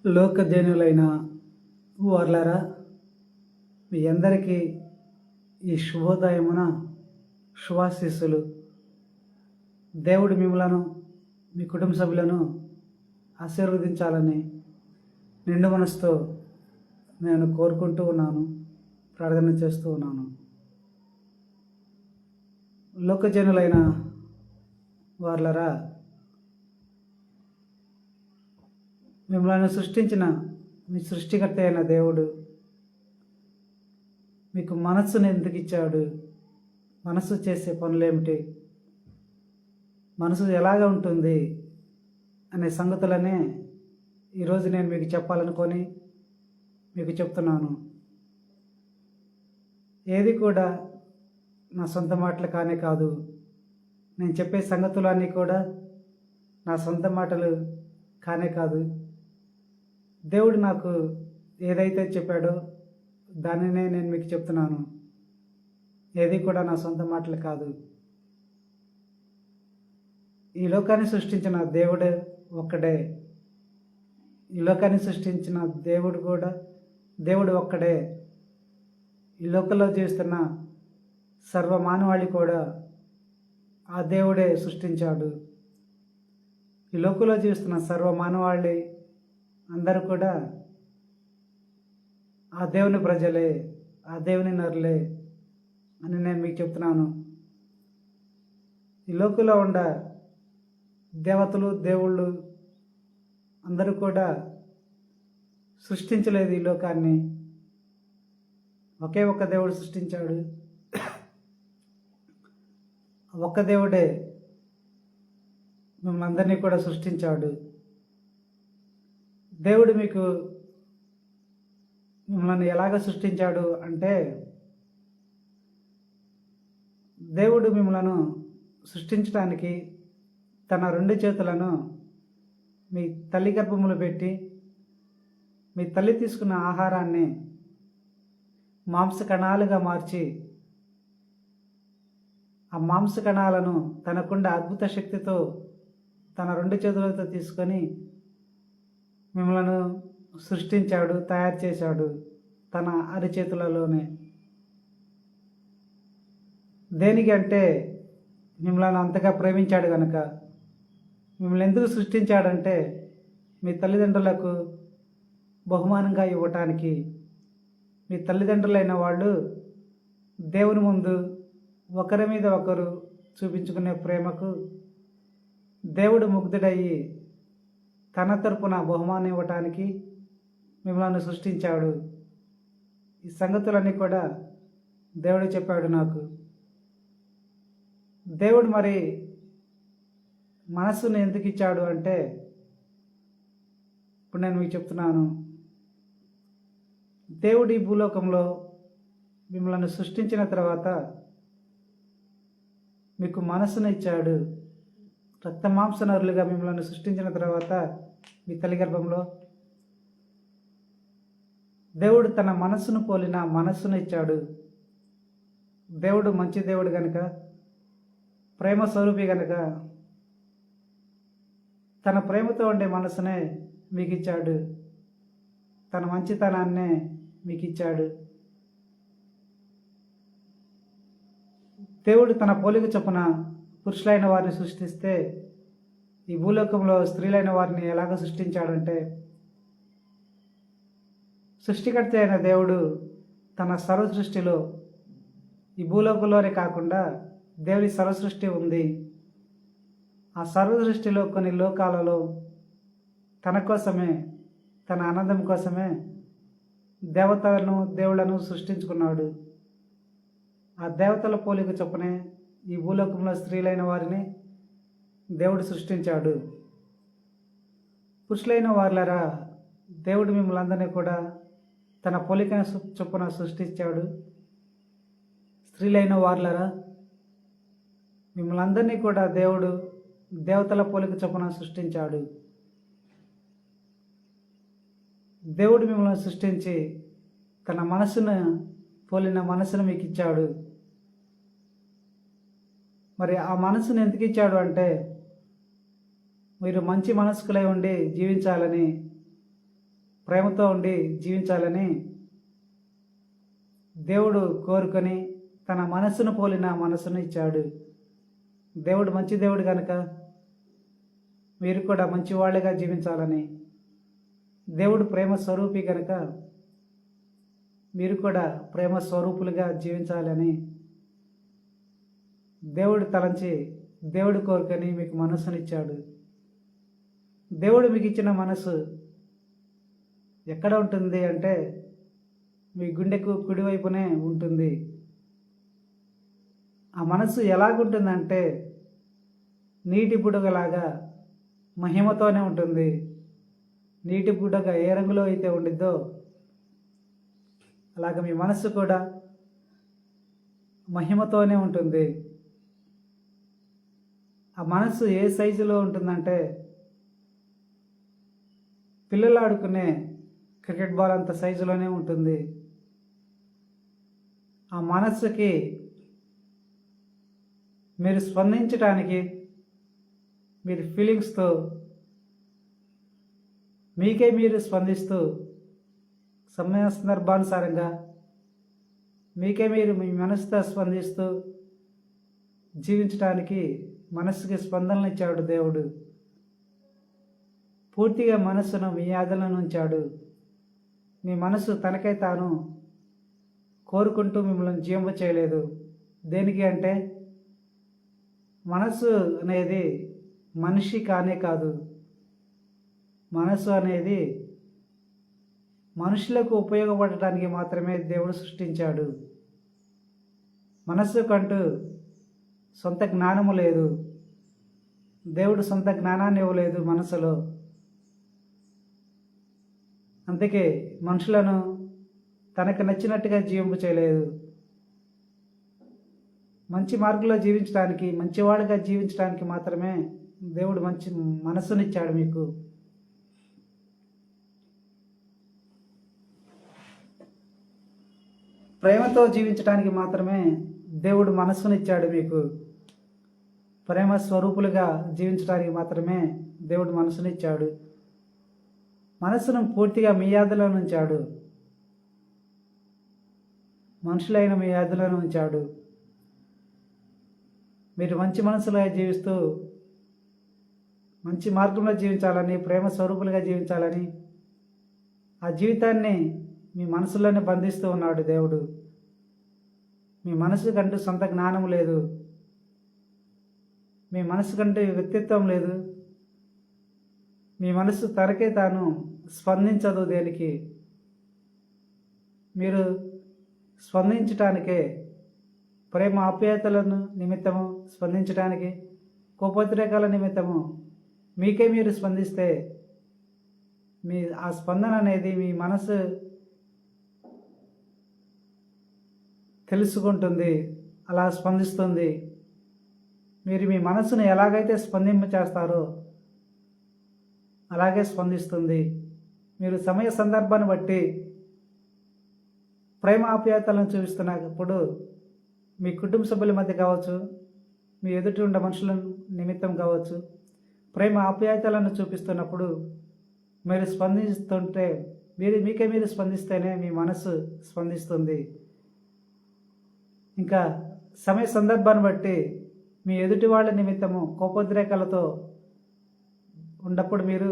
లోకధేనులైన వార్లారా, మీ అందరికీ ఈ శుభోదయమున శుభాశీస్సులు. దేవుడు మిమ్మలను మీ కుటుంబ సభ్యులను ఆశీర్వదించాలని నిండు మనసుతో నేను కోరుకుంటూ ఉన్నాను, ప్రార్థన చేస్తూ ఉన్నాను. లోకజనులైన వార్లరా, మిమ్మల్ని సృష్టించిన మీ సృష్టికర్త అయిన దేవుడు మీకు మనస్సును ఎందుకు ఇచ్చాడు? మనసు చేసే పనులేమిటి? మనసు ఎలాగ ఉంటుంది అనే సంగతులనే ఈరోజు నేను మీకు చెప్పాలనుకొని మీకు చెప్తున్నాను. ఏది కూడా నా సొంత మాటలు కానే కాదు. నేను చెప్పే సంగతులన్నీ కూడా నా సొంత మాటలు కానే కాదు. దేవుడు నాకు ఏదైతే చెప్పాడో దానినే నేను మీకు చెప్తున్నాను. ఏది కూడా నా సొంత మాటలు కాదు. ఈ లోకాన్ని సృష్టించిన దేవుడు ఒక్కడే. ఈ లోకాన్ని సృష్టించిన దేవుడు ఒక్కడే. ఈ లోకంలో జీవిస్తున్న సర్వమానవాళి కూడా ఆ దేవుడే సృష్టించాడు. ఈ లోకంలో జీవిస్తున్న సర్వమానవాళి అందరూ కూడా ఆ దేవుని ప్రజలే, ఆ దేవుని నరులే అని నేను మీకు చెప్తున్నాను. ఈ లోకంలో ఉండ దేవతలు, దేవుళ్ళు అందరూ కూడా సృష్టించలేదు ఈ లోకాన్ని. ఒకే ఒక్క దేవుడు సృష్టించాడు. ఒక్క దేవుడే మిమ్మల్ని అందరినీ కూడా సృష్టించాడు. దేవుడు మీకు మిమ్మల్ని ఎలాగ సృష్టించాడు అంటే, దేవుడు మిమ్మల్ని సృష్టించడానికి తన రెండు చేతులను మీ తల్లి గర్భములు పెట్టి, మీ తల్లి తీసుకున్న ఆహారాన్ని మాంస కణాలుగా మార్చి, ఆ మాంస కణాలను తనకుండా అద్భుత శక్తితో తన రెండు చేతులతో తీసుకొని మిమ్మల్ని సృష్టించాడు, తయారు చేశాడు తన అరిచేతులలోనే. దేనికి అంటే మిమ్మల్ని అంతగా ప్రేమించాడు కనుక. మిమ్మల్ని ఎందుకు సృష్టించాడంటే మీ తల్లిదండ్రులకు బహుమానంగా ఇవ్వటానికి. మీ తల్లిదండ్రులైన వాళ్ళు దేవుని ముందు ఒకరి మీద ఒకరు చూపించుకునే ప్రేమకు దేవుడు ముగ్ధుడయ్యి తన తరపున బహుమానం ఇవ్వటానికి మిమ్మల్ని సృష్టించాడు. ఈ సంగతులన్నీ కూడా దేవుడు చెప్పాడు నాకు. దేవుడు మరి మనస్సును ఎందుకు ఇచ్చాడు అంటే, ఇప్పుడు నేను మీకు చెప్తున్నాను. దేవుడు ఈ భూలోకంలో మిమ్మల్ని సృష్టించిన తర్వాత మీకు మనస్సును ఇచ్చాడు. రక్త మాంస నరులుగా మిమ్మల్ని సృష్టించిన తర్వాత మీ తల్లి గర్భంలో దేవుడు తన మనస్సును పోలిన మనస్సును ఇచ్చాడు. దేవుడు మంచి దేవుడు కనుక, ప్రేమ స్వరూపి కనుక తన ప్రేమతో ఉండే మనస్సునే మీకు ఇచ్చాడు. తన మంచితనాన్నే మీకు ఇచ్చాడు. దేవుడు తన పోలిక చొప్పున పురుషులైన వారిని సృష్టిస్తే, ఈ భూలోకంలో స్త్రీలైన వారిని ఎలాగ సృష్టించాడంటే, సృష్టికర్త అయిన దేవుడు తన సర్వ సృష్టిలో, ఈ భూలోకంలోనే కాకుండా దేవుని సర్వ సృష్టి ఉంది. ఆ సర్వ సృష్టిలో కొన్ని లోకాలలో తన కోసమే, తన ఆనందం కోసమే దేవతలను, దేవుళ్లను సృష్టించుకున్నాడు. ఆ దేవతల పోలిక చొప్పునే ఈ భూలోకంలో స్త్రీలైన వారిని దేవుడు సృష్టించాడు. పురుషులైన వారులారా, దేవుడు మిమ్మల్ని అందరినీ కూడా తన పోలికను చొప్పున సృష్టించాడు. స్త్రీలైన వారులారా, మిమ్మల్ని అందరినీ కూడా దేవుడు దేవతల పోలిక చొప్పున సృష్టించాడు. దేవుడు మిమ్మల్ని సృష్టించి తన మనసును పోలిన మనసును మీకు ఇచ్చాడు. మరి ఆ మనసును ఎందుకు ఇచ్చాడు అంటే, మీరు మంచి మనస్కులై ఉండి జీవించాలని, ప్రేమతో ఉండి జీవించాలని దేవుడు కోరుకొని తన మనసును పోలిన మనసును ఇచ్చాడు. దేవుడు మంచి దేవుడు కనుక మీరు కూడా మంచివాళ్ళుగా జీవించాలని, దేవుడు ప్రేమ స్వరూపి కనుక మీరు కూడా ప్రేమ స్వరూపులుగా జీవించాలని దేవుడు తలంచి, దేవుడు కోరుకొని మీకు మనసునిచ్చాడు. దేవుడు మీకు ఇచ్చిన మనసు ఎక్కడ ఉంటుంది అంటే మీ గుండెకు కుడివైపునే ఉంటుంది. ఆ మనసు ఎలాగుంటుందంటే నీటి బుడగలాగా మహిమతోనే ఉంటుంది. నీటి బుడగ ఏ రంగులో అయితే ఉండిద్దో అలాగ మీ మనస్సు కూడా మహిమతోనే ఉంటుంది. ఆ మనస్సు ఏ సైజులో ఉంటుందంటే పిల్లలు ఆడుకునే క్రికెట్ బాల్ అంత సైజులోనే ఉంటుంది. ఆ మనస్సుకి మీరు స్పందించడానికి, మీరు ఫీలింగ్స్తో మీకే మీరు స్పందిస్తూ సమయ సందర్భానుసారంగా మీకే మీరు మీ మనసుతో స్పందిస్తూ జీవించడానికి మనస్సుకి స్పందనలు ఇచ్చాడు దేవుడు. పూర్తిగా మనస్సును మీ ఆధీనంలో ఉంచాడు. మీ మనసు తనకై తాను కోరుకుంటూ మిమ్మల్ని జీవింప చేయలేదు. దేనికి అంటే మనసు అనేది మనిషి కానే కాదు. మనసు అనేది మనుషులకు ఉపయోగపడటానికి మాత్రమే దేవుడు సృష్టించాడు. మనస్సుకంటూ సొంత జ్ఞానము లేదు. దేవుడు సొంత జ్ఞానాన్ని ఇవ్వలేదు మనసులో. అందుకే మనుషులను తనకు నచ్చినట్టుగా జీవింపు చేయలేదు. మంచి మార్గంలో జీవించడానికి, మంచివాడిగా జీవించడానికి మాత్రమే దేవుడు మంచి మనస్సునిచ్చాడు మీకు. ప్రేమతో జీవించడానికి మాత్రమే దేవుడు మనస్సునిచ్చాడు మీకు. ప్రేమ స్వరూపులుగా జీవించడానికి మాత్రమే దేవుడు మనసునిచ్చాడు. మనసును పూర్తిగా మీ ఆధీనంలో ఉంచాడు. మనుషులైన మీ ఆధీనంలో ఉంచాడు. మీరు మంచి మనసులో జీవిస్తూ మంచి మార్గంలో జీవించాలని, ప్రేమ స్వరూపులుగా జీవించాలని ఆ జీవితాన్ని మీ మనసులోనే బంధిస్తూ ఉన్నాడు దేవుడు. మీ మనసుకంటూ సొంత జ్ఞానం లేదు. మీ మనసుకంటూ వ్యక్తిత్వం లేదు. మీ మనసు తనకే తాను స్పందించదు దేనికి. మీరు స్పందించటానికే, ప్రేమ ఆప్యాయతలను నిమిత్తము స్పందించడానికి, కోపోద్రేకాల నిమిత్తము మీకే మీరు స్పందిస్తే మీ ఆ స్పందన అనేది మీ మనసు తెలుసుకుంటుంది, అలా స్పందిస్తుంది. మీరు మీ మనసును ఎలాగైతే స్పందింప చేస్తారో అలాగే స్పందిస్తుంది. మీరు సమయ సందర్భాన్ని బట్టి ప్రేమ ఆప్యాయతలను చూపిస్తున్నప్పుడు మీ కుటుంబ సభ్యుల మధ్య కావచ్చు, మీ ఎదుటి ఉండే మనుషుల నిమిత్తం కావచ్చు, ప్రేమ ఆప్యాయతలను చూపిస్తున్నప్పుడు మీరు స్పందిస్తుంటే మీకే మీరు స్పందిస్తేనే మీ మనసు స్పందిస్తుంది. ఇంకా సమయ సందర్భాన్ని బట్టి మీ ఎదుటి వాళ్ళ నిమిత్తము కోపోద్రేకాలతో ఉన్నప్పుడు మీరు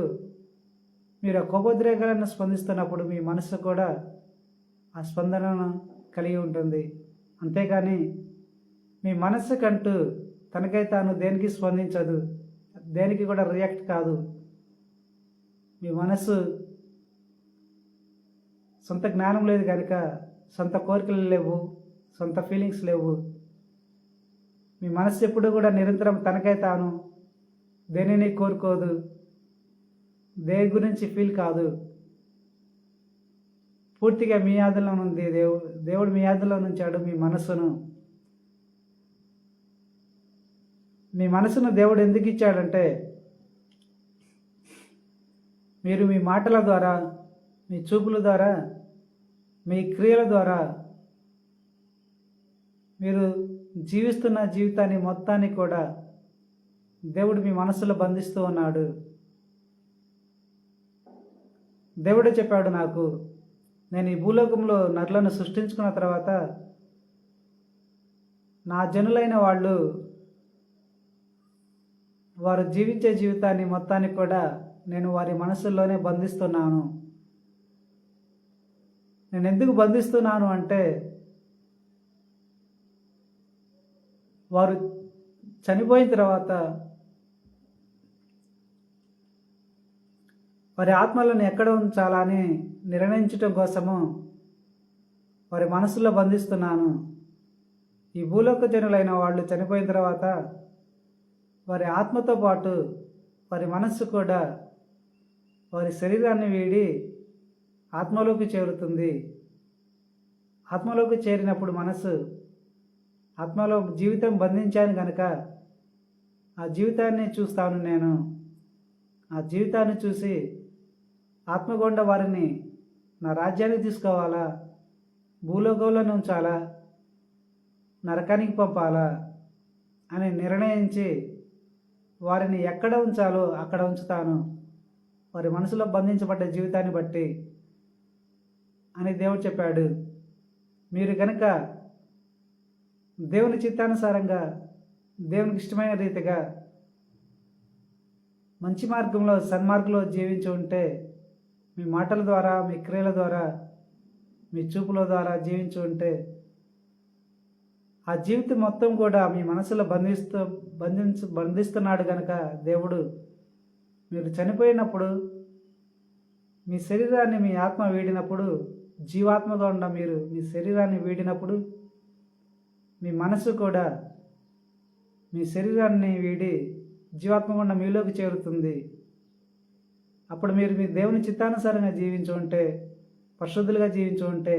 ఆ కోపోద్రేకాలను స్పందిస్తున్నప్పుడు మీ మనసు కూడా ఆ స్పందనను కలిగి ఉంటుంది. అంతేకాని మీ మనస్సుకంటూ తనకై తాను దేనికి స్పందించదు, దేనికి కూడా రియాక్ట్ కాదు. మీ మనసు సొంత జ్ఞానం లేదు కనుక సొంత కోరికలు లేవు, సొంత ఫీలింగ్స్ లేవు. మీ మనసు ఎప్పుడు కూడా నిరంతరం తనకై తాను దేనిని కోరుకోదు, దేని గురించి ఫీల్ కాదు. పూర్తిగా మీ ఆధీనంలో ఉంది. దేవుడు మీ ఆధీనంలో ఉంచాడు మీ మనసును. మీ మనసును దేవుడు ఎందుకు ఇచ్చాడంటే మీరు మీ మాటల ద్వారా, మీ చూపుల ద్వారా, మీ క్రియల ద్వారా మీరు జీవిస్తున్న జీవితాన్ని మొత్తాన్ని కూడా దేవుడు మీ మనసులో బంధిస్తూ ఉన్నాడు. దేవుడే చెప్పాడు నాకు, నేను ఈ భూలోకంలో నరులను సృష్టించుకున్న తర్వాత నా జనులైన వాళ్ళు వారు జీవించే జీవితాన్ని మొత్తాన్ని కూడా నేను వారి మనసుల్లోనే బంధిస్తున్నాను. నేను ఎందుకు బంధిస్తున్నాను అంటే, వారు చనిపోయిన తర్వాత వారి ఆత్మలను ఎక్కడ ఉంచాలని నిర్ణయించటం కోసము వారి మనసులో బంధిస్తున్నాను. ఈ భూలోక జనులైన వాళ్ళు చనిపోయిన తర్వాత వారి ఆత్మతో పాటు వారి మనస్సు కూడా వారి శరీరాన్ని వీడి ఆత్మలోకి చేరుతుంది. ఆత్మలోకి చేరినప్పుడు మనస్సు, ఆత్మలో జీవితం బంధించాను కనుక ఆ జీవితాన్ని చూస్తాను నేను. ఆ జీవితాన్ని చూసి ఆత్మగొండ వారిని నా రాజ్యానికి తీసుకోవాలా, భూలోకంలో ఉంచాలా, నరకానికి పంపాలా అని నిర్ణయించి వారిని ఎక్కడ ఉంచాలో అక్కడ ఉంచుతాను, వారి మనసులో బంధించబడ్డ జీవితాన్ని బట్టి అని దేవుడు చెప్పాడు. మీరు కనుక దేవుని చిత్తానుసారంగా, దేవునికి ఇష్టమైన రీతిగా మంచి మార్గంలో, సన్మార్గంలో జీవించి ఉంటే, మీ మాటల ద్వారా, మీ క్రియల ద్వారా, మీ చూపుల ద్వారా జీవించి ఉంటే, ఆ జీవితం మొత్తం కూడా మీ మనసులో బంధిస్తున్నాడు కనుక దేవుడు, మీరు చనిపోయినప్పుడు మీ శరీరాన్ని, మీ ఆత్మ వీడినప్పుడు, జీవాత్మగా ఉన్న మీరు మీ శరీరాన్ని వీడినప్పుడు మీ మనసు కూడా మీ శరీరాన్ని వీడి జీవాత్మగా ఉన్న మీలోకి చేరుతుంది. అప్పుడు మీరు మీ దేవుని చిత్తానుసారంగా జీవించి ఉంటే, పరిశుద్ధులుగా జీవించి ఉంటే,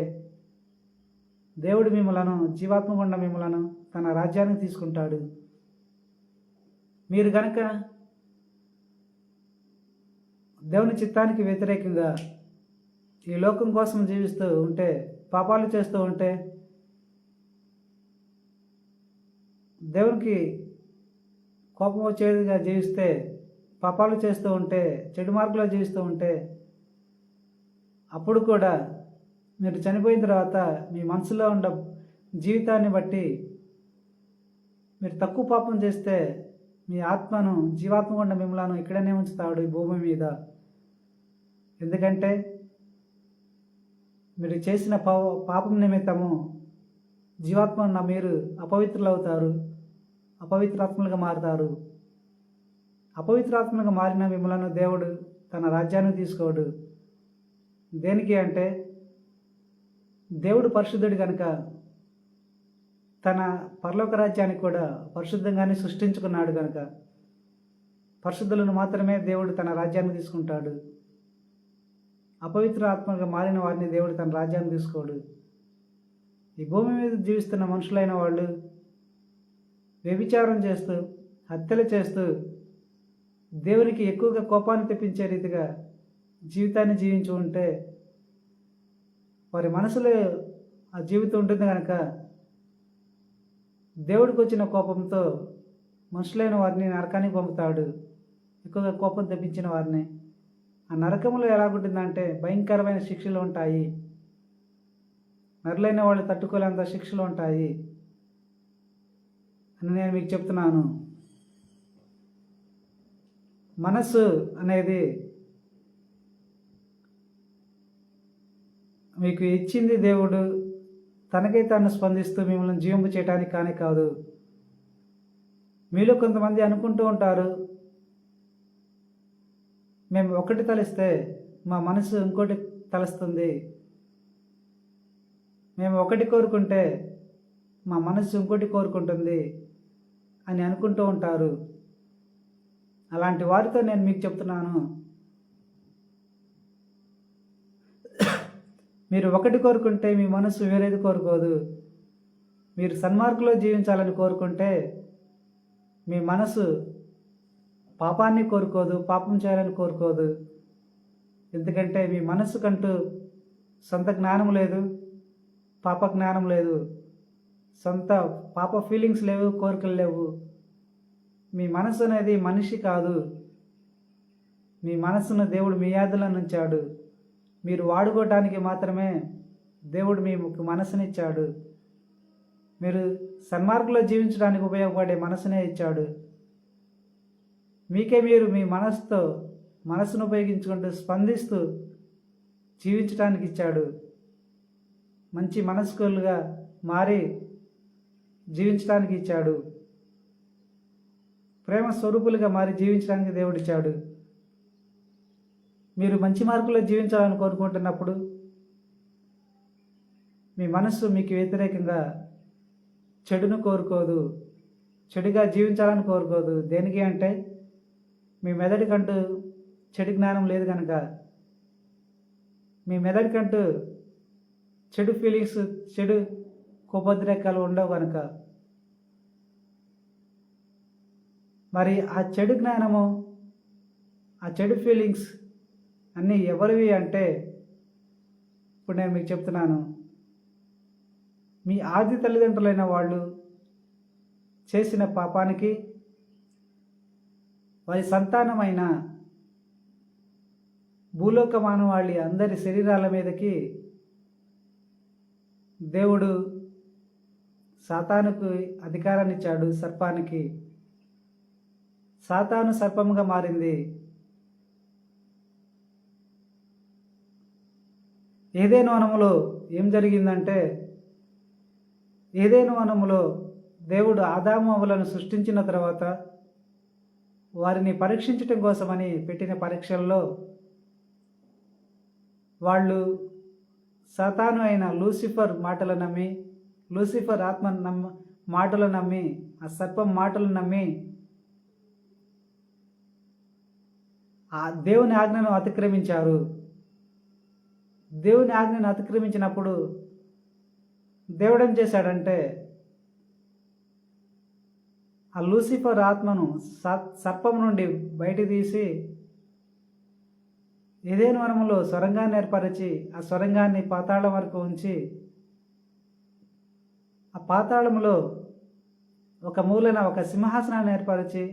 దేవుడు మిమ్మలను, జీవాత్మగుండ మిమ్మలను తన రాజ్యానికి తీసుకుంటాడు. మీరు కనుక దేవుని చిత్తానికి వ్యతిరేకంగా ఈ లోకం కోసం జీవిస్తూ ఉంటే, పాపాలు చేస్తూ ఉంటే, దేవునికి కోపం వచ్చేదిగా జీవిస్తే, పాపాలు చేస్తూ ఉంటే, చెడు మార్గంలో జీవిస్తూ ఉంటే, అప్పుడు కూడా మీరు చనిపోయిన తర్వాత మీ మనసులో ఉన్న జీవితాన్ని బట్టి మీరు తక్కువ పాపం చేస్తే మీ ఆత్మను, జీవాత్మ గుండా మిమ్మల్ని ఇక్కడనే ఉంచుతాడు ఈ భూమి మీద. ఎందుకంటే మీరు చేసిన పాపం నిమిత్తము జీవాత్మ ఉన్న మీరు అపవిత్రులు అవుతారు, అపవిత్రాత్మలుగా మారుతారు. అపవిత్రాత్మలుగా మారిన మిమ్మల్ని దేవుడు తన రాజ్యానికి తీసుకోడు. దేనికి అంటే, దేవుడు పరిశుద్ధుడు కనుక తన పరలోక రాజ్యానికి కూడా పరిశుద్ధంగానే సృష్టించుకున్నాడు కనుక పరిశుద్ధులను మాత్రమే దేవుడు తన రాజ్యాన్ని తీసుకుంటాడు. అపవిత్ర ఆత్మగా మారిన వారిని దేవుడు తన రాజ్యాన్ని తీసుకోడు. ఈ భూమి మీద జీవిస్తున్న మనుషులైన వాళ్ళు వ్యభిచారం చేస్తూ, హత్యలు చేస్తూ, దేవునికి ఎక్కువగా కోపాన్ని తెప్పించే రీతిగా జీవితాన్ని జీవించి ఉంటే, వారి మనసులో ఆ జీవితం ఉంటుంది కనుక దేవుడికి వచ్చిన కోపంతో మనుషులైన వారిని నరకానికి పంపుతాడు, ఎక్కువగా కోపం తెప్పించిన వారిని. ఆ నరకంలో ఎలాగుంటుందంటే భయంకరమైన శిక్షలు ఉంటాయి, నరులైన వాళ్ళు తట్టుకోలేంత శిక్షలు ఉంటాయి అని నేను మీకు చెప్తున్నాను. మనస్సు అనేది మీకు ఇచ్చింది దేవుడు తనకై తాను స్పందిస్తూ మిమ్మల్ని జీవింపు చేయడానికి కానీ కాదు. మీలో కొంతమంది అనుకుంటూ ఉంటారు, మేము ఒకటి తలిస్తే మా మనసు ఇంకోటి తలుస్తుంది, మేము ఒకటి కోరుకుంటే మా మనసు ఇంకోటి కోరుకుంటుంది అని అనుకుంటూ ఉంటారు. అలాంటి వారితో నేను మీకు చెప్తున్నాను, మీరు ఒకటి కోరుకుంటే మీ మనసు వేరేది కోరుకోదు. మీరు సన్మార్గంలో జీవించాలని కోరుకుంటే మీ మనసు పాపాన్ని కోరుకోదు, పాపం చేయాలని కోరుకోదు. ఎందుకంటే మీ మనసుకంటూ సొంత జ్ఞానం లేదు, పాప జ్ఞానం లేదు, సొంత పాప ఫీలింగ్స్ లేవు, కోరికలు లేవు. మీ మనసు అనేది మనిషి కాదు. మీ మనసును దేవుడు మీ యాదులను ఉంచాడు. మీరు వాడుకోవటానికి మాత్రమే దేవుడు మీకు మనసునిచ్చాడు. మీరు సన్మార్గంలో జీవించడానికి ఉపయోగపడే మనసునే ఇచ్చాడు. మీకే మీరు మీ మనసును ఉపయోగించుకుంటూ స్పందిస్తూ జీవించడానికి ఇచ్చాడు. మంచి మనస్కులుగా మారి జీవించడానికి ఇచ్చాడు. ప్రేమ స్వరూపులుగా మారి జీవించడానికి దేవుడిచ్చాడు. మీరు మంచి మార్గంలో జీవించాలని కోరుకుంటున్నప్పుడు మీ మనస్సు మీకు వ్యతిరేకంగా చెడును కోరుకోదు, చెడుగా జీవించాలని కోరుకోదు. దేనికి అంటే మీ మెదడికంటూ చెడు జ్ఞానం లేదు కనుక, మీ మెదడికంటూ చెడు ఫీలింగ్స్, చెడు కోపోద్రేకాలు ఉండవు కనుక. మరి ఆ చెడు జ్ఞానము, ఆ చెడు ఫీలింగ్స్ అన్నీ ఎవరివి అంటే, ఇప్పుడు నేను మీకు చెప్తున్నాను, మీ ఆది తల్లిదండ్రులైన వాళ్ళు చేసిన పాపానికి వారి సంతానమైన భూలోక మానవాళి అందరి శరీరాల మీదకి దేవుడు సాతానుకు అధికారాన్ని ఇచ్చాడు. సర్పానికి సాతాను సర్పముగా మారింది. ఏదైనా వనములో ఏం జరిగిందంటే, ఏదైనా వనములో దేవుడు ఆదాము అవ్వలను సృష్టించిన తర్వాత వారిని పరీక్షించటం కోసమని పెట్టిన పరీక్షల్లో వాళ్ళు సాతాను అయిన లూసిఫర్ మాటలు నమ్మి, లూసిఫర్ మాటలు నమ్మి, ఆ సర్పం మాటలు నమ్మి ఆ దేవుని ఆజ్ఞను అతిక్రమించారు. దేవుని ఆజ్ఞను అతిక్రమించినప్పుడు దేవుడు ఏం చేశాడంటే, ఆ లూసిఫర్ ఆత్మను సర్పం నుండి బయట తీసి ఏదైనా వనములో సొరంగాన్ని ఏర్పరిచి, ఆ సొరంగాన్ని పాతాళం వరకు ఉంచి, ఆ పాతాళములో ఒక మూలన ఒక సింహాసనాన్ని ఏర్పరిచి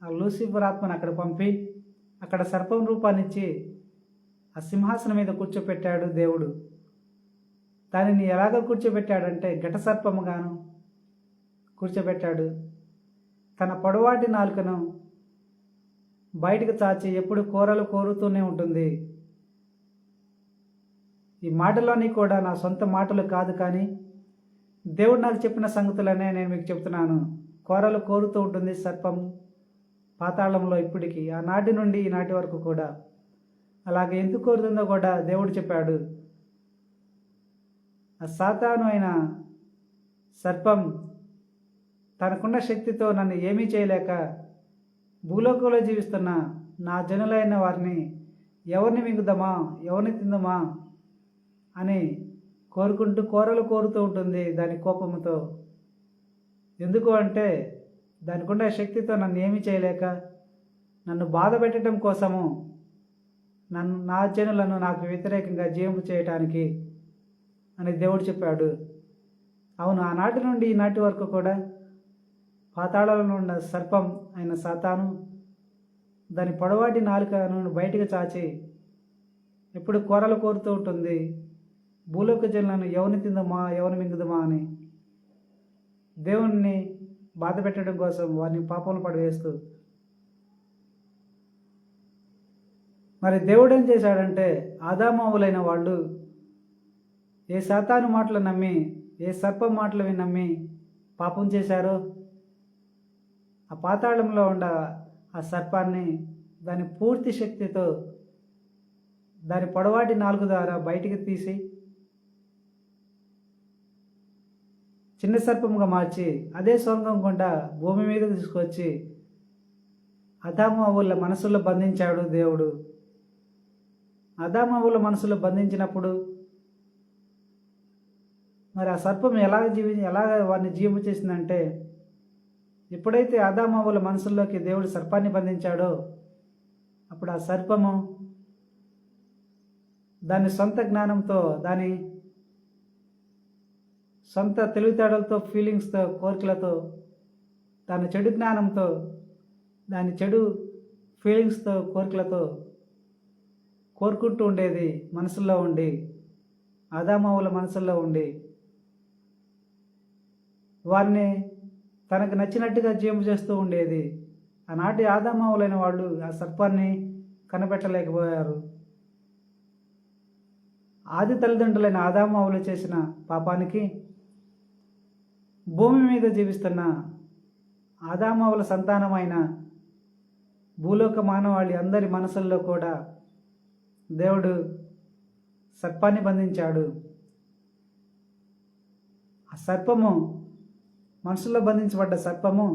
ఆ లూసిఫర్ ఆత్మను అక్కడ పంపి అక్కడ సర్పం రూపాన్నిచ్చి ఆ సింహాసనం మీద కూర్చోపెట్టాడు దేవుడు. దానిని ఎలాగ కూర్చోబెట్టాడంటే ఘట సర్పముగాను కూర్చోబెట్టాడు. తన పొడవాటి నాలుకను బయటకు చాచి ఎప్పుడు కూరలు కోరుతూనే ఉంటుంది. ఈ మాటలోని కూడా నా సొంత మాటలు కాదు, కానీ దేవుడు నాకు చెప్పిన సంగతులనే నేను మీకు చెప్తున్నాను. కూరలు కోరుతూ ఉంటుంది సర్పం పాతాళంలో ఇప్పటికీ, ఆనాటి నుండి ఈనాటి వరకు కూడా. అలాగే ఎందుకు కోరుతుందో కూడా దేవుడు చెప్పాడు. ఆ సాతాను అయిన సర్పం తనకున్న శక్తితో నన్ను ఏమీ చేయలేక భూలోకంలో జీవిస్తున్న నా జనులైన వారిని ఎవరిని మింగుదామా, ఎవరిని తిందామా అని కోరుకుంటూ కూరలు కోరుతూ ఉంటుంది దాని కోపముతో. ఎందుకు అంటే దానికున్న శక్తితో నన్ను ఏమీ చేయలేక నన్ను బాధ పెట్టడం కోసము, నా జనులను నాకు వ్యతిరేకంగా జీవింపు చేయటానికి అని దేవుడు చెప్పాడు. అవును, ఆనాటి నుండి ఈనాటి వరకు కూడా పాతాళంలో ఉన్న సర్పం అయిన సాతాను దాని పొడవాటి నాలుకను బయటకు చాచి ఎప్పుడు కూరలు కోరుతూ ఉంటుంది. భూలోక జనులను ఎవరిని తిందమా, ఎవరిని మింగుదమా అని దేవుణ్ణి బాధ పెట్టడం కోసం వారిని పాపంలో పడవేస్తూ. మరి దేవుడు ఏం చేశాడంటే, ఆదామవులైన వాళ్ళు ఏ సాతాను మాటలు నమ్మి, ఏ సర్పం మాటలు నమ్మి పాపం చేశారో, ఆ పాతాళంలో ఉన్న ఆ సర్పాన్ని దాని పూర్తి శక్తితో దాని పొడవాటి నాలుగు ద్వారా బయటికి తీసి చిన్న సర్పముగా మార్చి అదే సొరంగం గుండా భూమి మీద తీసుకొచ్చి ఆదాము అవ్వల మనసులో బంధించాడు దేవుడు. ఆదాము అవ్వల మనసులో బంధించినప్పుడు మరి ఆ సర్పం ఎలాగ వారిని జీవింప చేసిందంటే, ఎప్పుడైతే ఆదాము అవ్వల మనసుల్లోకి దేవుడు సర్పాన్ని బంధించాడో అప్పుడు ఆ సర్పము దాని సొంత జ్ఞానంతో, దాని సొంత తెలివితేటలతో, ఫీలింగ్స్తో, కోరికలతో, దాని చెడు జ్ఞానంతో, దాని చెడు ఫీలింగ్స్తో, కోరికలతో కోరుకుంటూ ఉండేది, మనసుల్లో ఉండి, ఆదామవ్వల మనసుల్లో ఉండి వారిని తనకు నచ్చినట్టుగా జీవింపజేస్తూ ఉండేది. ఆనాటి ఆదామవ్వలైన వాళ్ళు ఆ సర్పాన్ని కనిపెట్టలేకపోయారు. ఆది తల్లిదండ్రులైన ఆదామవ్వలు చేసిన పాపానికి భూమి మీద జీవిస్తున్న ఆదామవ్వల సంతానమైన భూలోక మానవాళి అందరి మనసుల్లో కూడా దేవుడు సర్పాన్ని బంధించాడు. ఆ సర్పము, మనసులో బంధించబడ్డ సర్పము,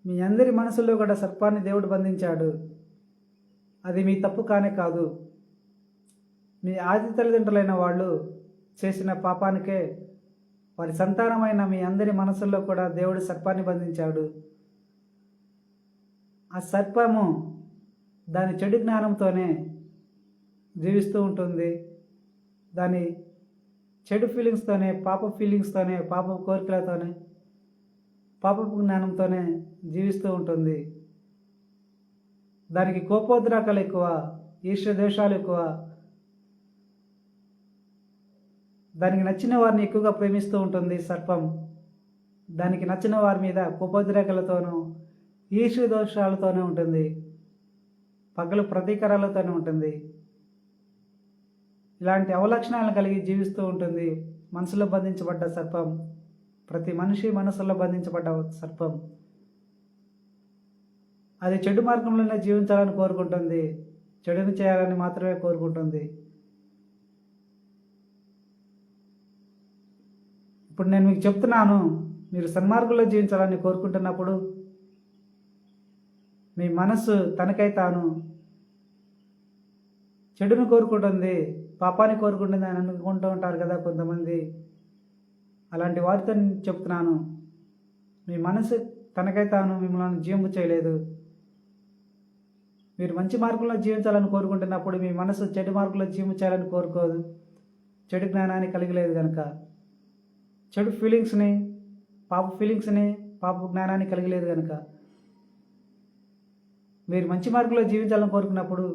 మీ అందరి మనసుల్లో కూడా సర్పాన్ని దేవుడు బంధించాడు. అది మీ తప్పు కానే కాదు. మీ ఆది తల్లిదండ్రులైన వాళ్ళు చేసిన పాపానికే వారి సంతానమైన మీ అందరి మనసుల్లో కూడా దేవుడు సర్పాన్ని బంధించాడు. ఆ సర్పము దాని చెడు జ్ఞానంతోనే జీవిస్తూ ఉంటుంది. దాని చెడు ఫీలింగ్స్తోనే, పాప ఫీలింగ్స్తోనే, పాప కోరికలతోనే, పాపపు జ్ఞానంతోనే జీవిస్తూ ఉంటుంది. దానికి కోపోద్రాకాలు ఎక్కువ, ఈర్ష్య ద్వేషాలు ఎక్కువ. దానికి నచ్చిన వారిని ఎక్కువగా ప్రేమిస్తూ ఉంటుంది సర్పం. దానికి నచ్చిన వారి మీద కోపోద్రేకలతోనూ ఈర్ష్య దోషాలతోనే ఉంటుంది, పగలు ప్రతీకారాలతోనే ఉంటుంది. ఇలాంటి అవలక్షణాలను కలిగి జీవిస్తూ ఉంటుంది మనసులో బంధించబడ్డ సర్పం. ప్రతి మనిషి మనసులో బంధించబడ్డ సర్పం. అది చెడు మార్గంలోనే జీవించాలని కోరుకుంటుంది, చెడుని చేయాలని మాత్రమే కోరుకుంటుంది. ఇప్పుడు నేను మీకు చెప్తున్నాను, మీరు సన్మార్గంలో జీవించాలని కోరుకుంటున్నప్పుడు మీ మనస్సు తనకై తాను చెడును కోరుకుంటుంది, పాపాన్ని కోరుకుంటుంది అని అనుకుంటూ ఉంటారు కదా కొంతమంది. అలాంటి వారితో నేను చెప్తున్నాను, మీ మనసు తనకై తాను మిమ్మల్ని జీవింపు చేయలేదు. మీరు మంచి మార్గంలో జీవించాలని కోరుకుంటున్నప్పుడు మీ మనసు చెడు మార్గంలో జీవించాలని కోరుకోదు, చెడు జ్ఞానాన్ని కలిగలేదు కనుక. చెడు ఫీలింగ్స్ని, పాప ఫీలింగ్స్ని, పాప జ్ఞానాన్ని కలిగలేదు కనుక. మీరు మంచి మార్గంలో జీవించాలని కోరుకున్నప్పుడు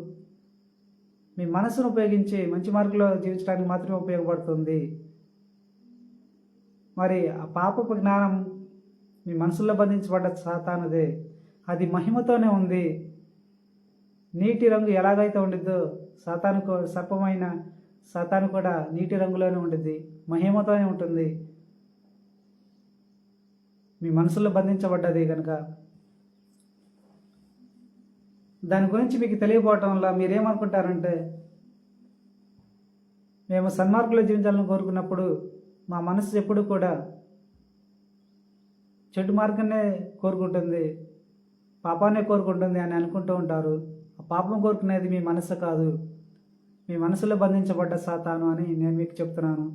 మీ మనసును ఉపయోగించి మంచి మార్గంలో జీవించడానికి మాత్రమే ఉపయోగపడుతుంది. మరి ఆ పాపపు జ్ఞానం మీ మనసులో బంధించబడ్డ సాతానుదే. అది మహిమతోనే ఉంది. నీటి రంగు ఎలాగైతే ఉండిద్దో సర్పమైన సాతాను కూడా నీటి రంగులోనే ఉండిద్ది, మహిమతోనే ఉంటుంది. మీ మనసులో బంధించబడ్డది కనుక. దాని గురించి మీకు తెలియకపోవటం వల్ల మీరేమనుకుంటారంటే, మేము సన్మార్గంలో జీవించాలని కోరుకున్నప్పుడు మా మనసు ఎప్పుడు కూడా చెడు మార్గాన్నే కోరుకుంటుంది, పాపాన్నే కోరుకుంటుంది అని అనుకుంటూ ఉంటారు. ఆ పాపం కోరుకునేది మీ మనసు కాదు, మీ మనసులో బంధించబడ్డ సాతాను అని నేను మీకు చెప్తున్నాను.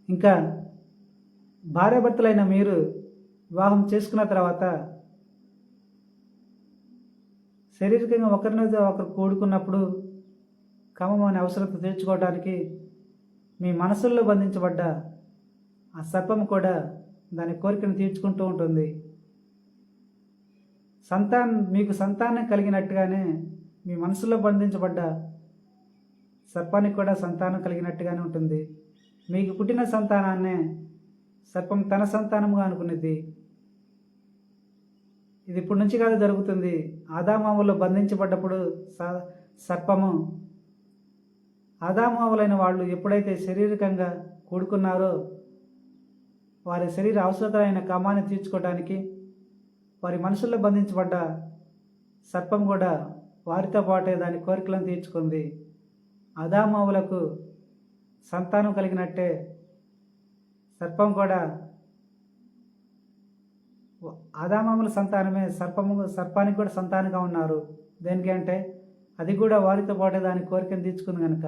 ఇంకా భార్యాభర్తలైన మీరు వివాహం చేసుకున్న తర్వాత శారీరకంగా ఒకరినైతే ఒకరు కూడుకున్నప్పుడు కామం అనే అవసరత తీర్చుకోవడానికి మీ మనసుల్లో బంధించబడ్డ ఆ సర్పం కూడా దాని కోరికను తీర్చుకుంటూ ఉంటుంది. మీకు సంతానం కలిగినట్టుగానే మీ మనసులో బంధించబడ్డ సర్పానికి కూడా సంతానం కలిగినట్టుగానే ఉంటుంది. మీకు పుట్టిన సంతానాన్నే సర్పం తన సంతానంగా అనుకునేది. ఇది ఇప్పటి నుంచి కాదు జరుగుతుంది. ఆదామవ్వలు బంధించబడ్డప్పుడు సర్పము ఆదామవ్వలైన వాళ్ళు ఎప్పుడైతే శారీరకంగా కూడుకున్నారో వారి శరీర అవసరతలైన కామాన్ని తీర్చుకోవడానికి వారి మనసుల్లో బంధించబడ్డ సర్పం కూడా వారితో పాటే దాని కోరికలను తీర్చుకుంది. ఆదామవ్వలకు సంతానం కలిగినట్టే సర్పం కూడా ఆదామవ్వల సంతానమే సర్పానికి కూడా సంతానంగా ఉన్నారు. దేనికి అంటే అది కూడా వారితో పాటే దాని కోరికను తీర్చుకుంది కనుక.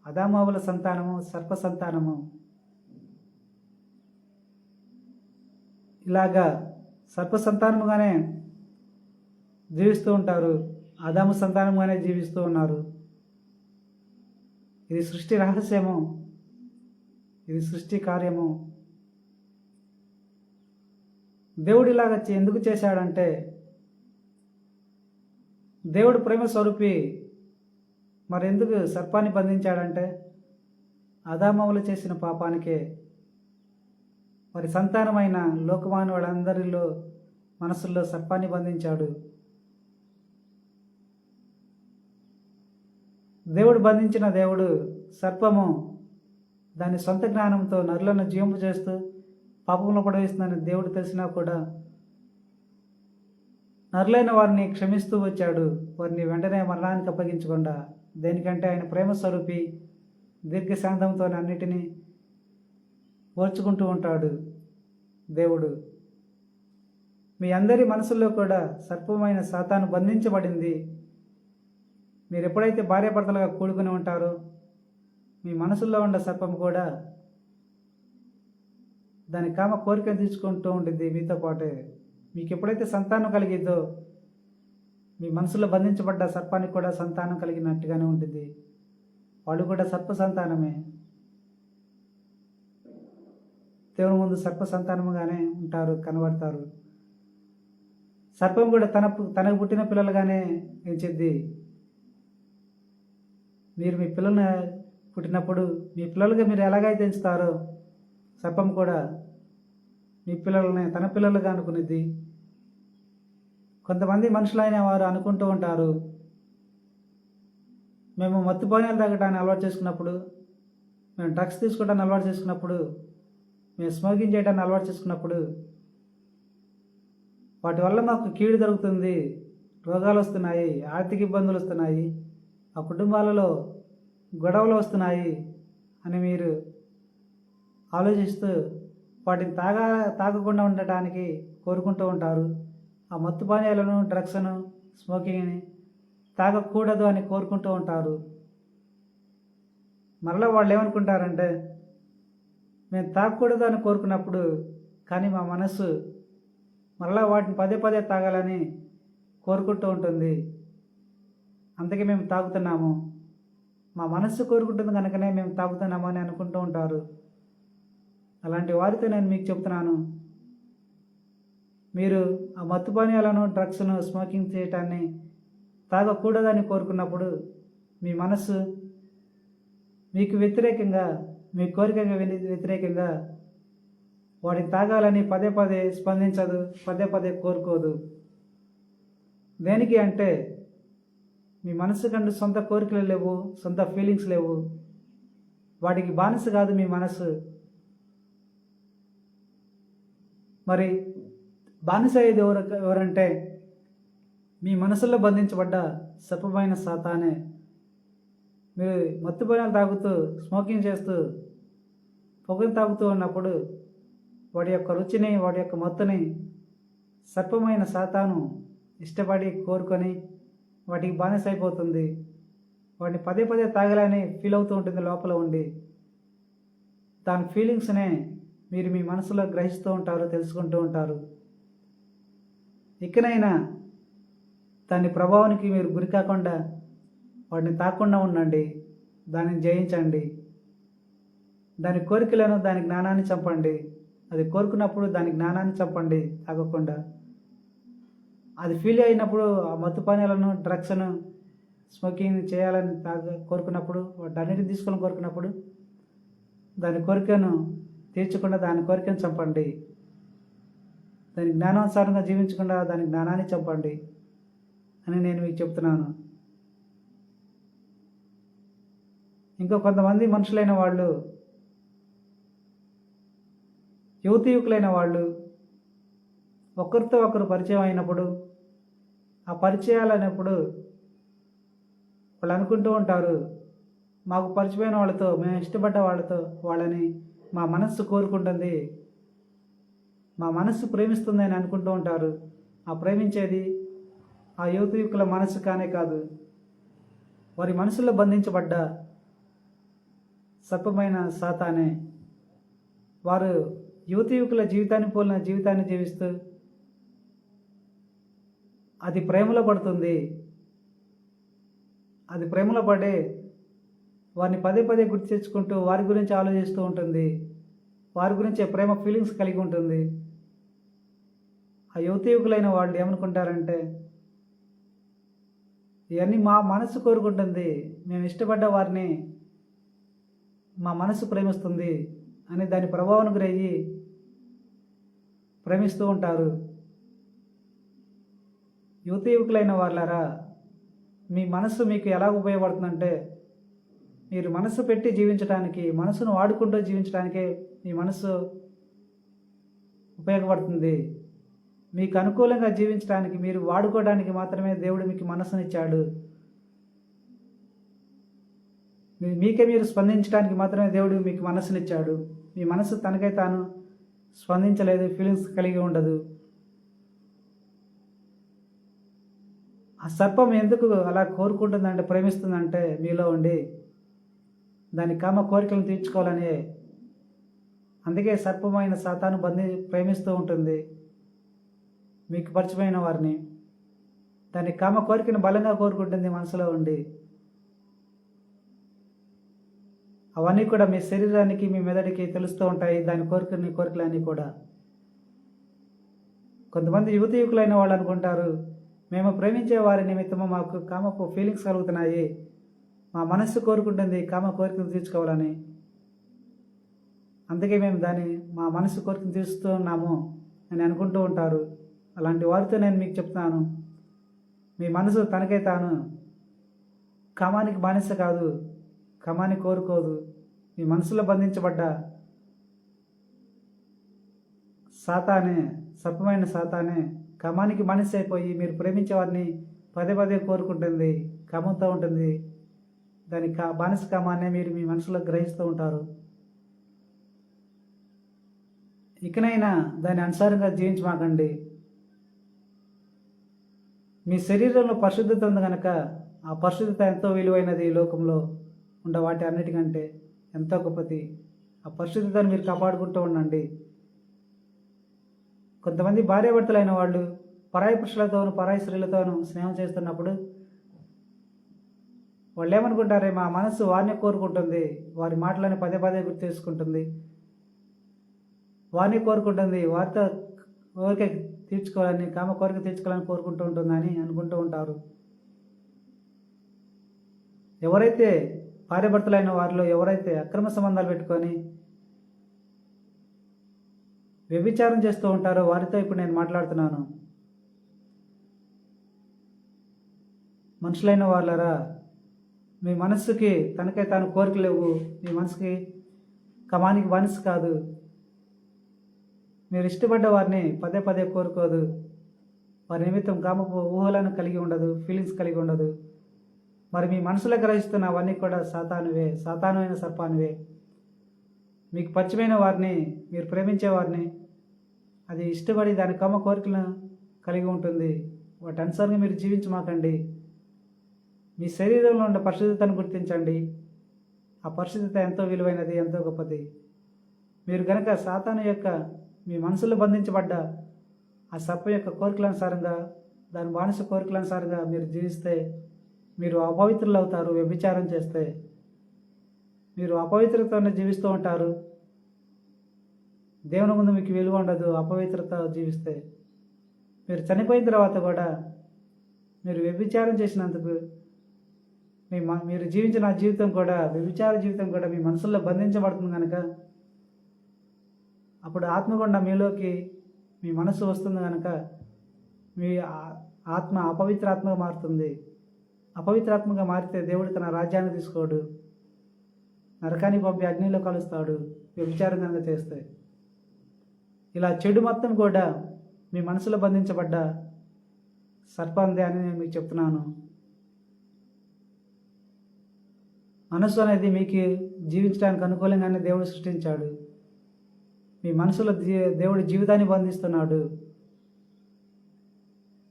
ఆదామవ్వల సంతానము సర్ప సంతానము. ఇలాగా సర్ప సంతానముగానే జీవిస్తూ ఉంటారు, ఆదాము సంతానంగానే జీవిస్తూ ఉన్నారు. ఇది సృష్టి రహస్యము, ఇది సృష్టి కార్యము. దేవుడు ఇలాగ ఎందుకు చేశాడంటే దేవుడు ప్రేమ స్వరూపి మరెందుకు సర్పాన్ని బంధించాడంటే ఆదామవులు చేసిన పాపానికే. వారి సంతానమైన లోకమాను వాళ్ళందరిలో మనసుల్లో సర్పాన్ని బంధించాడు. దేవుడు బంధించిన దేవుడు సర్పము దాని సొంత జ్ఞానంతో నరులను జీవింపు చేస్తూ పాపంలో పడవేస్తుందని దేవుడు తెలిసినా కూడా నరులైన వారిని క్షమిస్తూ వచ్చాడు. వారిని వెంటనే మరణానికి అప్పగించకుండా. దేనికంటే ఆయన ప్రేమ స్వరూపి, దీర్ఘశాంతంతో అన్నిటినీ ఓర్చుకుంటూ ఉంటాడు దేవుడు. మీ అందరి మనసుల్లో కూడా సర్పమైన సాతాను బంధించబడింది. మీరు ఎప్పుడైతే భార్యాభర్తలుగా కూడుకుని ఉంటారో మీ మనసుల్లో ఉన్న సర్పం కూడా దాని కామ కోరిక తీసుకుంటూ ఉంటుంది మీతో పాటే. మీకు ఎప్పుడైతే సంతానం కలిగిద్దో మీ మనసులో బంధించబడ్డ సర్పానికి కూడా సంతానం కలిగినట్టుగానే ఉంటుంది. వాళ్ళు కూడా సర్ప సంతానమే. దేవుని ముందు సర్ప సంతానముగానే ఉంటారు, కనబడతారు. సర్పం కూడా తనకు పుట్టిన పిల్లలుగానే ఎంచిద్ది. మీరు మీ పిల్లల్ని పుట్టినప్పుడు మీ పిల్లలుగా మీరు ఎలాగైతే ఎంచుతారో సర్పం కూడా మీ పిల్లలని తన పిల్లలుగా అనుకునేది. కొంతమంది మనుషులైన వారు అనుకుంటూ ఉంటారు, మేము మత్తు పానీయాలు తాగటాన్ని అలవాటు చేసుకున్నప్పుడు, మేము డ్రగ్స్ తీసుకోవడానికి అలవాటు చేసుకున్నప్పుడు, మేము స్మోకింగ్ చేయడానికి అలవాటు చేసుకున్నప్పుడు వాటి వల్ల మాకు కీడు జరుగుతుంది, రోగాలు వస్తున్నాయి, ఆర్థిక ఇబ్బందులు వస్తున్నాయి, ఆ కుటుంబాలలో గొడవలు వస్తున్నాయి అని మీరు ఆలోచిస్తూ వాటిని తాగకుండా ఉండటానికి కోరుకుంటూ ఉంటారు. ఆ మత్తు పానీయాలను, డ్రగ్స్ను, స్మోకింగ్ని తాగకూడదు అని కోరుకుంటూ ఉంటారు. మరలా వాళ్ళు ఏమనుకుంటారంటే మేము తాగకూడదు అని కోరుకున్నప్పుడు కానీ మా మనస్సు మరలా వాటిని పదే పదే తాగాలని కోరుకుంటూ ఉంటుంది. అందుకే మేము తాగుతున్నాము, మా మనస్సు కోరుకుంటుంది కనుకనే మేము తాగుతున్నాము అని అనుకుంటూ ఉంటారు. అలాంటి వారితో నేను మీకు చెప్తున్నాను, మీరు ఆ మత్తు పానీయాలను, డ్రగ్స్ను, స్మోకింగ్ చేయటాన్ని తాగకూడదని కోరుకున్నప్పుడు మీ మనస్సు మీకు వ్యతిరేకంగా, మీ కోరికగా వ్యతిరేకంగా వాటిని తాగాలని పదే పదే స్పందించదు, పదే పదే కోరుకోదు. దేనికి అంటే మీ మనసు కంటే సొంత కోరికలు లేవు, సొంత ఫీలింగ్స్ లేవు. వాటికి బానిస కాదు మీ మనసు. మరి బానిస అయ్యేది ఎవరంటే మీ మనసులో బంధించబడ్డ సర్పమైన సాతానే. మీరు మత్తు పానీయాలు తాగుతూ, స్మోకింగ్ చేస్తూ, పొగను తాగుతూ ఉన్నప్పుడు వాడి యొక్క రుచిని, వాడి యొక్క మత్తుని సర్పమైన సాతాను ఇష్టపడి కోరుకొని వాటికి బానిస అయిపోతుంది. వాటిని పదే పదే తాగాలని ఫీల్ అవుతూ ఉంటుంది లోపల ఉండి. దాని ఫీలింగ్స్నే మీరు మీ మనసులో గ్రహిస్తూ ఉంటారు, తెలుసుకుంటూ ఉంటారు. ఇకనైనా దాని ప్రభావానికి మీరు గురి కాకుండా వాటిని తాకుండా ఉండండి, దానిని జయించండి. దాని కోరికలను, దాని జ్ఞానాన్ని చంపండి. అది కోరుకున్నప్పుడు దాని జ్ఞానాన్ని చంపండి తాగకుండా. అది ఫీల్ అయినప్పుడు ఆ మత్తు పానీయాలను, డ్రగ్స్ను, స్మోకింగ్ చేయాలని కోరుకున్నప్పుడు, వాటన్నిటిని తీసుకొని కోరుకున్నప్పుడు దాని కోరికను తీర్చకుండా దాని కోరికను చంపండి. దాని జ్ఞానానుసారంగా జీవించకుండా దాని జ్ఞానాన్ని చంపండి అని నేను మీకు చెప్తున్నాను. ఇంకా కొంతమంది మనుషులైన వాళ్ళు, యువతీయుకులైన వాళ్ళు ఒకరితో ఒకరు పరిచయం అయినప్పుడు, ఆ పరిచయాలైనప్పుడు వాళ్ళు అనుకుంటూ ఉంటారు, మాకు పరిచయమైన వాళ్ళతో, మేము ఇష్టపడ్డ వాళ్ళని మా మనస్సు కోరుకుంటుంది, మా మనస్సు ప్రేమిస్తుంది అని అనుకుంటూ ఉంటారు. ఆ ప్రేమించేది ఆ యువతీయుకుల మనస్సు కానే కాదు, వారి మనసులో బంధించబడ్డ సర్పమైన సాతానే. వారు యువతీయుకుల జీవితాన్ని పోలిన జీవితాన్ని జీవిస్తూ అది ప్రేమలో పడుతుంది. అది ప్రేమలో పడే వారిని పదే పదే గుర్తు తెచ్చుకుంటూ వారి గురించి ఆలోచిస్తూ ఉంటుంది. వారి గురించే ప్రేమ ఫీలింగ్స్ కలిగి ఉంటుంది. ఆ యువతీయుకులైన వాళ్ళు ఏమనుకుంటారంటే ఇవన్నీ మా మనసు కోరుకుంటుంది, మేము ఇష్టపడ్డ వారిని మా మనసు ప్రేమిస్తుంది అని దాని ప్రభావం గురయ్యి ప్రేమిస్తూ ఉంటారు. యువకులైన వాళ్ళారా, మీ మనసు మీకు ఎలా ఉపయోగపడుతుందంటే, మీరు మనసు పెట్టి జీవించడానికి, మనసును వాడుకుంటూ జీవించడానికే మీ మనసు ఉపయోగపడుతుంది. మీకు అనుకూలంగా జీవించడానికి, మీరు వాడుకోవడానికి మాత్రమే దేవుడు మీకు మనసునిచ్చాడు. మీకే మీరు స్పందించడానికి మాత్రమే దేవుడు మీకు మనసునిచ్చాడు. మీ మనసు తనకై తాను స్పందించలేదు, ఫీలింగ్స్ కలిగి ఉండదు. ఆ సర్పం ఎందుకు అలా కోరుకుంటుందంటే, ప్రేమిస్తుందంటే, మీలో ఉండి దాని కామ కోరికలను తీర్చుకోవాలని. అందుకే సర్పమైన సాతాను ప్రేమిస్తూ ఉంటుంది మీకు పరిచయమైన వారిని. దాని కామ కోరికను బలంగా కోరుకుంటుంది మనసులో ఉండి. అవన్నీ కూడా మీ శరీరానికి, మీ మెదడికి తెలుస్తూ ఉంటాయి, దాని కోరికలన్నీ కూడా. కొంతమంది యువకులైన వాళ్ళు అనుకుంటారు, మేము ప్రేమించే వారి నిమిత్తము మాకు కామపు ఫీలింగ్స్ కలుగుతున్నాయి, మా మనస్సు కోరుకుంటుంది కామ కోరికను తీర్చుకోవాలని, అందుకే మేము మా మనసు కోరికను తీరుస్తూ ఉన్నాము అని అనుకుంటూ ఉంటారు. అలాంటి వారితో నేను మీకు చెప్తున్నాను, మీ మనసు తనకై తాను కామానికి బానిస కాదు, కామాన్ని కోరుకోదు. మీ మనసులో బంధించబడ్డ సాతానే, సర్పమైన సాతానే కామానికి బానిస అయిపోయి మీరు ప్రేమించే వారిని పదే పదే కోరుకుంటుంది, కామంతో ఉంటుంది. దాని బానిస కామాన్నే మీరు మీ మనసులో గ్రహిస్తూ ఉంటారు. ఇకనైనా దాని అనుసారంగా జీవించమాకండి. మీ శరీరంలో పరిశుద్ధత ఉంది కనుక, ఆ పరిశుద్ధత ఎంతో విలువైనది. ఈ లోకంలో ఉండే వాటి అన్నిటికంటే ఎంతో గొప్పది. ఆ పరిశుద్ధతను మీరు కాపాడుకుంటూ ఉండండి. కొంతమంది భార్యాభర్తలైన వాళ్ళు పరాయి పురుషులతోనూ పరాయి స్త్రీలతోనూ స్నేహం చేస్తున్నప్పుడు వాళ్ళు ఏమనుకుంటారే, మా మనసు వారిని కోరుకుంటుంది, వారి మాటలను పదే పదే గుర్తు చేసుకుంటుంది, వారిని కోరుకుంటుంది, వారితో కోరిక తీర్చుకోవాలని, కామ కోరిక తీర్చుకోవాలని కోరుకుంటూ ఉంటుందని అనుకుంటూ ఉంటారు. ఎవరైతే భార్యాభర్తలైన వారిలో ఎవరైతే అక్రమ సంబంధాలు పెట్టుకొని వ్యభిచారం చేస్తూ ఉంటారో వారితో ఇప్పుడు నేను మాట్లాడుతున్నాను. మనుషులైన వాళ్ళరా, మీ మనస్సుకి తనకై తాను కోరికలు లేవు, మీ మనసుకి కమానికి బానిస కాదు. మీరు ఇష్టపడ్డ వారిని పదే పదే కోరుకోదు, వారి నిమిత్తం కామపు ఊహలను కలిగి ఉండదు, ఫీలింగ్స్ కలిగి ఉండదు. మరి మీ మనసులో గ్రహిస్తున్న అవన్నీ కూడా సాతానువే, సాతానువైన సర్పానువే. మీకు పరిచయమైన వారిని, మీరు ప్రేమించే వారిని అది ఇష్టపడి దాని కామ కోరికలను కలిగి ఉంటుంది. వాటి అనుసారంగా మీరు జీవించమాకండి. మీ శరీరంలో ఉండే పరిశుద్ధతను గుర్తించండి. ఆ పరిశుద్ధత ఎంతో విలువైనది, ఎంతో గొప్పది. మీరు గనక సాతాను యొక్క మీ మనసులో బంధించబడ్డ ఆ సర్పం యొక్క కోరికలనుసారంగా, దాని బానిస కోరికలనుసారంగా మీరు జీవిస్తే మీరు అపవిత్రులు అవుతారు. వ్యభిచారం చేస్తే మీరు అపవిత్రతను జీవిస్తూ ఉంటారు. దేవుని ముందు మీకు విలువ ఉండదు అపవిత్రత జీవిస్తే. మీరు చనిపోయిన తర్వాత కూడా మీరు వ్యభిచారం చేసినందుకు మీరు జీవించిన జీవితం కూడా, వ్యభిచార జీవితం కూడా మీ మనసుల్లో బంధించబడుతుంది కనుక, అప్పుడు ఆత్మగుండా మీలోకి మీ మనసు వస్తుంది కనుక మీ ఆత్మ అపవిత్రాత్మగా మారుతుంది. అపవిత్రాత్మగా మారితే దేవుడు తన రాజ్యాన్ని తీసుకోడు, నరకానికి పంపి అగ్నిలో కలుస్తాడు వ్యభిచారం కనుక చేస్తే. ఇలా చెడు మొత్తం కూడా మీ మనసులో బంధించబడ్డ సర్పందే అని నేను మీకు చెప్తున్నాను. మనసు అనేది మీకు జీవించడానికి అనుకూలంగానే దేవుడు సృష్టించాడు. మీ మనసులో దేవుడు జీవితాన్ని బంధిస్తున్నాడు.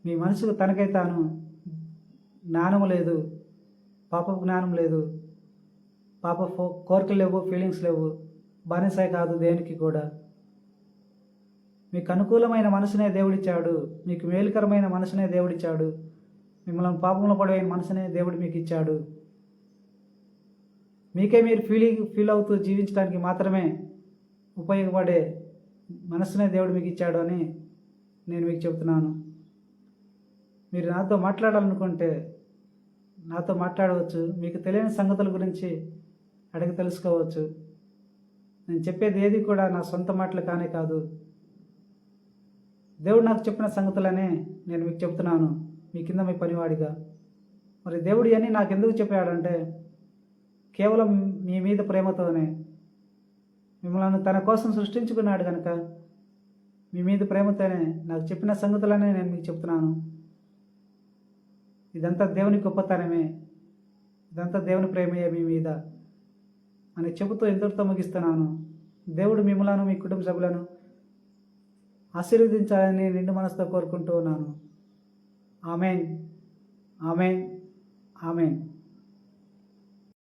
మీ మనసుకు తనకై తాను జ్ఞానము లేదు, పాప జ్ఞానం లేదు, పాప కోరికలు లేవు, ఫీలింగ్స్ లేవు, బానిసే కాదు దేనికి కూడా. మీకు అనుకూలమైన మనసునే దేవుడిచ్చాడు, మీకు మేలుకరమైన మనసునే దేవుడిచ్చాడు, మిమ్మల్ని పాపంలో పడిన మనసునే దేవుడు మీకు ఇచ్చాడు. మీకే మీరు ఫీల్ అవుతూ జీవించడానికి మాత్రమే ఉపయోగపడే మనసునే దేవుడు మీకు ఇచ్చాడు అని నేను మీకు చెబుతున్నాను. మీరు నాతో మాట్లాడాలనుకుంటే నాతో మాట్లాడవచ్చు, మీకు తెలియని సంగతుల గురించి అడిగి తెలుసుకోవచ్చు. నేను చెప్పేది ఏది కూడా నా సొంత మాటలు కానే కాదు. దేవుడు నాకు చెప్పిన సంగతులనే నేను మీకు చెప్తున్నాను, మీ కింద మీ పనివాడిగా. మరి దేవుడు ఇవన్నీ నాకు ఎందుకు చెప్పాడంటే కేవలం మీ మీద ప్రేమతోనే. మిమ్మల్ని తన కోసం సృష్టించుకున్నాడు కనుక మీ మీద ప్రేమతోనే నాకు చెప్పిన సంగతులనే నేను మీకు చెప్తున్నాను. ఇదంతా దేవుని గొప్పతనమే, ఇదంతా దేవుని ప్రేమయే మీ మీద అని చెబుతూ ఇంతటితో ముగిస్తున్నాను. దేవుడు మిమ్మలను మీ కుటుంబ సభ్యులను ఆశీర్వదించాలని నిండు మనసుతో కోరుకుంటూ ఉన్నాను. Amen, amen, amen.